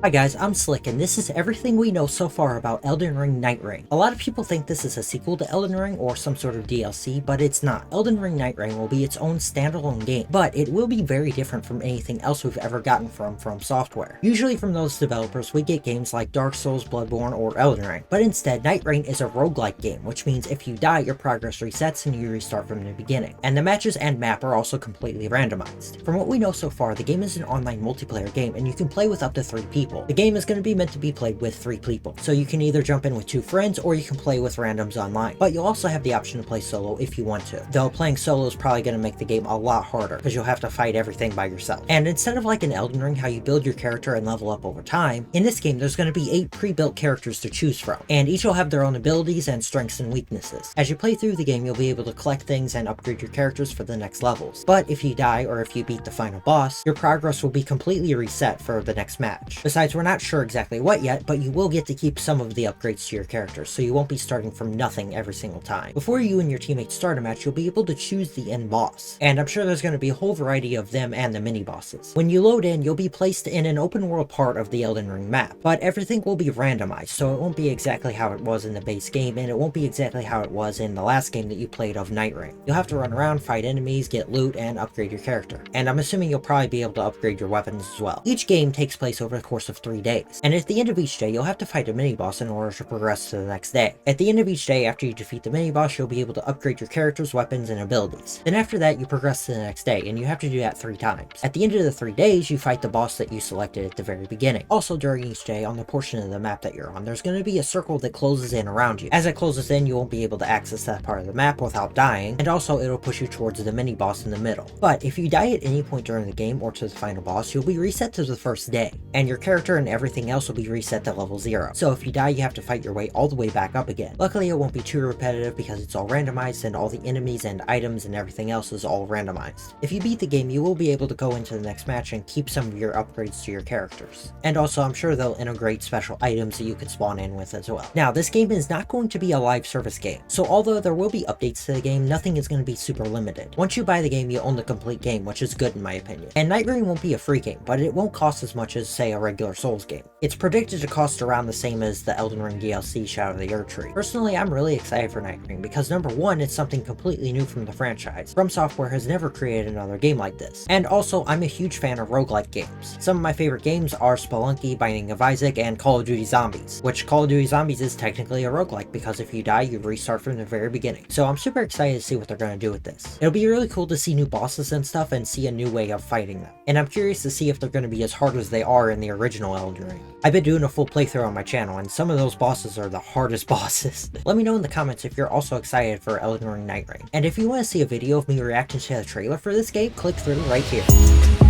Hi guys, I'm Slick and this is everything we know so far about Elden Ring Nightreign. A lot of people think this is a sequel to Elden Ring or some sort of DLC, but it's not. Elden Ring Nightreign will be its own standalone game, but it will be very different from anything else we've ever gotten from Software. Usually from those developers we get games like Dark Souls, Bloodborne, or Elden Ring, but instead Nightreign is a roguelike game, which means if you die your progress resets and you restart from the beginning. And the matches and map are also completely randomized. From what we know so far, the game is an online multiplayer game and you can play with up to 3 people. The game is going to be meant to be played with 3 people, so you can either jump in with 2 friends or you can play with randoms online. But you'll also have the option to play solo if you want to, though playing solo is probably going to make the game a lot harder because you'll have to fight everything by yourself. And instead of like in Elden Ring how you build your character and level up over time, in this game there's going to be 8 pre-built characters to choose from, and each will have their own abilities and strengths and weaknesses. As you play through the game you'll be able to collect things and upgrade your characters for the next levels. But if you die or if you beat the final boss, your progress will be completely reset for the next match. Besides, we're not sure exactly what yet, but you will get to keep some of the upgrades to your characters, so you won't be starting from nothing every single time. Before you and your teammates start a match, you'll be able to choose the end boss, and I'm sure there's going to be a whole variety of them and the mini bosses. When you load in, you'll be placed in an open world part of the Elden Ring map, but everything will be randomized, so it won't be exactly how it was in the base game, and it won't be exactly how it was in the last game that you played of Nightreign. You'll have to run around, fight enemies, get loot, and upgrade your character. And I'm assuming you'll probably be able to upgrade your weapons as well. Each game takes place over the course of 3 days, and at the end of each day you'll have to fight a mini-boss in order to progress to the next day. At the end of each day, after you defeat the mini-boss, you'll be able to upgrade your character's weapons and abilities. Then after that you progress to the next day, and you have to do that 3 times. At the end of the 3 days you fight the boss that you selected at the very beginning. Also during each day, on the portion of the map that you're on, there's going to be a circle that closes in around you. As it closes in, you won't be able to access that part of the map without dying, and also it'll push you towards the mini-boss in the middle. But if you die at any point during the game or to the final boss, you'll be reset to the first day, and your character and everything else will be reset to level 0. So if you die, you have to fight your way all the way back up again. Luckily, it won't be too repetitive because it's all randomized and all the enemies and items and everything else is all randomized. If you beat the game, you will be able to go into the next match and keep some of your upgrades to your characters. And also, I'm sure they'll integrate special items that you can spawn in with as well. Now, this game is not going to be a live service game, so although there will be updates to the game, nothing is going to be super limited. Once you buy the game, you own the complete game, which is good in my opinion. And Nightreign won't be a free game, but it won't cost as much as, say, a regular Souls game. It's predicted to cost around the same as the Elden Ring DLC Shadow of the Erdtree. Personally, I'm really excited for Nightreign because number 1, it's something completely new from the franchise. From Software has never created another game like this. And also, I'm a huge fan of roguelike games. Some of my favorite games are Spelunky, Binding of Isaac, and Call of Duty Zombies, which Call of Duty Zombies is technically a roguelike because if you die, you restart from the very beginning. So I'm super excited to see what they're going to do with this. It'll be really cool to see new bosses and stuff and see a new way of fighting them. And I'm curious to see if they're going to be as hard as they are in the original Elden Ring. I've been doing a full playthrough on my channel, and some of those bosses are the hardest bosses. Let me know in the comments if you're also excited for Elden Ring Nightreign. And if you want to see a video of me reacting to the trailer for this game, click through right here.